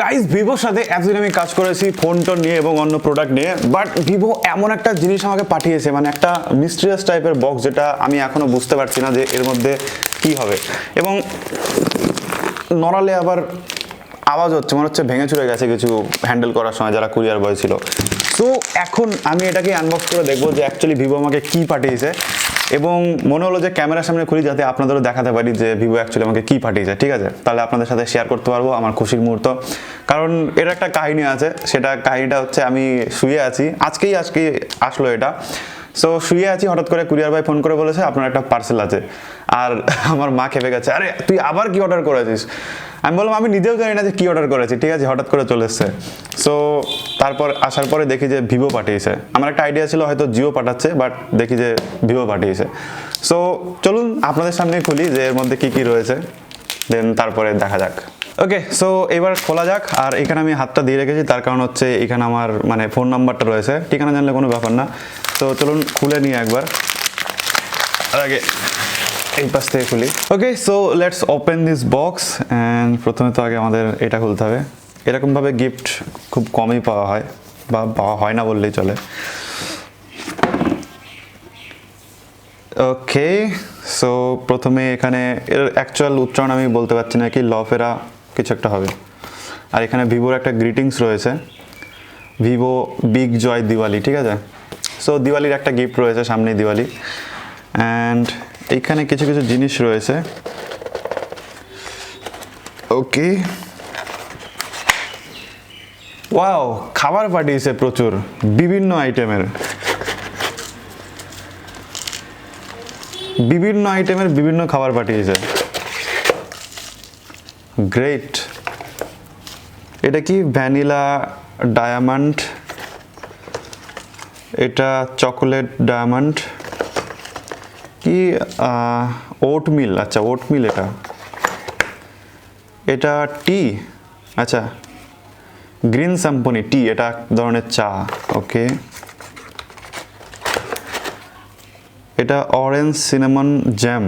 Guys ভিভোর সাথে এতদিন আমি কাজ করেছি ফোন টোন নিয়ে এবং অন্য প্রোডাক্ট নিয়ে, বাট ভিভো এমন একটা জিনিস আমাকে পাঠিয়েছে, মানে একটা মিস্টিরিয়াস টাইপের বক্স, যেটা আমি এখনো বুঝতে পারছি না যে এর মধ্যে কি হবে। এবং নড়ালে আবার আওয়াজ হচ্ছে, মনে হচ্ছে ভেঙে চুরে গেছে কিছু হ্যান্ডেল করার সময় যারা কুরিয়ার বয় ছিল। সো এখন আমি এটাকে আনবক্স করে দেখবো যে অ্যাকচুয়ালি ভিভো আমাকে কি পাঠিয়েছে, এবং মনে হলো যে ক্যামেরার সামনে খুলি যাতে আপনাদেরও দেখাতে পারি যে ভিভো অ্যাকচুয়ালি আমাকে কি পাঠিয়েছে। ঠিক আছে, তাহলে আপনাদের সাথে শেয়ার করতে পারবো আমার খুশির মুহূর্ত, কারণ এর একটা কাহিনী আছে। কাহিনীটা হচ্ছে আমি শুয়ে আছি, আজকেই আসলো এটা। সো শুয়ে আছি, হঠাৎ করে কুরিয়ার ভাই ফোন করে বলেছে আপনার একটা পার্সেল আছে। আর আমার মা খেপে গেছে, আরে তুই আবার কি অর্ডার করেছিস? আমি বললাম আমি নিজেও জানি না যে কি অর্ডার করেছি, ঠিক আছে, হঠাৎ করে চলে এসছে। সো তারপর আসার পরে দেখি যে ভিভো পাঠিয়েছে। আমার একটা আইডিয়া ছিল হয়তো জিও পাঠাচ্ছে, বাট দেখি যে ভিভো পাঠিয়েছে। সো চলুন আপনাদের সামনে খুলি যে এর মধ্যে কি কি রয়েছে, দেন তারপরে দেখা যাক। ওকে, সো এবার খোলা যাক। আর এখানে আমি হাতটা দিয়ে রেখেছি, তার কারণ হচ্ছে এখানে আমার মানে ফোন নাম্বারটা রয়েছে, ঠিকানা জানলে কোনো ব্যাপার না। তো চলুন খুলে নিই একবার, আর আগে এই পাশ থেকে খুলি। Okay, so let's open this box. And প্রথমে তো আগে আমাদের এটা খুলতে হবে। এরকমভাবে গিফট খুব কমই পাওয়া হয়, বা পাওয়া হয় না বললেই চলে। ওকে, সো প্রথমে এখানে এর অ্যাকচুয়াল উচ্চারণ আমি বলতে পারছি না, কি লফেরা কিছু একটা হবে। আর এখানে ভিভোর একটা গ্রিটিংস রয়েছে, ভিভো বিগ জয় দিওয়ালি, ঠিক আছে। সো দিওয়ালির একটা গিফট রয়েছে, সামনেই দিওয়ালি। অ্যান্ড এইখানে কিছু কিছু জিনিস রয়েছে। ওকে, ওয়াও, খাবার পাঠিয়েছে প্রচুর, বিভিন্ন আইটেমের বিভিন্ন খাবার পাঠিয়েছে। গ্রেট। এটা কি ভ্যানিলা ডায়মন্ড, এটা চকোলেট ডায়মন্ড, কি ওটমিল, আচ্ছা ওটমিল, এটা টি, আচ্ছা গ্রিন সাম্পনি টি, এটা এক ধরনের চা। ওকে, এটা অরেঞ্জ সিনামন জ্যাম।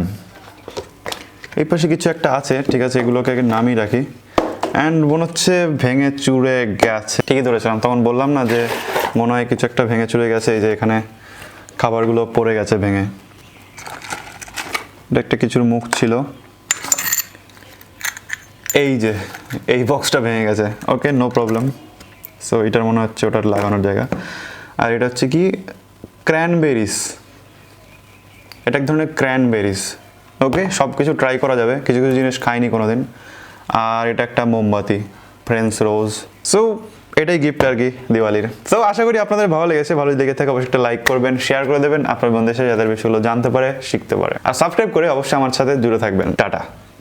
এই পাশে কিছু একটা আছে, ঠিক আছে, এগুলোকে আগে নামিয়ে রাখি। অ্যান্ড মনে হচ্ছে ভেঙে চুরে গেছে, ঠিকই ধরেছিলাম, তখন বললাম না যে মনে হয় কিছু একটা ভেঙে চুরে গেছে। এই যে এখানে খাবারগুলো পড়ে গেছে ভেঙে। এটা একটা কিছুর মুখ ছিল, এই যে এই বক্সটা ভেঙে গেছে। ওকে, নো প্রবলেম। সো এটার মনে হচ্ছে ওটার লাগানোর জায়গা। আর এটা হচ্ছে কি ক্র্যানবেরিজ, এটা এক ধরনের ক্র্যানবেরিজ। ওকে, সব কিছু ট্রাই করা যাবে, কিছু কিছু জিনিস খাইনি কোনোদিন। আর এটা একটা মোমবাতি, ফ্রেন্স রোজ। সো এটাই গিফট আর কি দিওয়ালির। সো আশা করি আপনাদের ভালো লেগেছে। ভালো লেগে থাকে অবশ্যই একটা লাইক করবেন, শেয়ার করে দেবেন আপনার বন্ধুদের সাথে, যাদের বিষয়গুলো জানতে পারে, শিখতে পারে। আর সাবস্ক্রাইব করে অবশ্যই আমার সাথে জুড়ে থাকবেন। টাটা।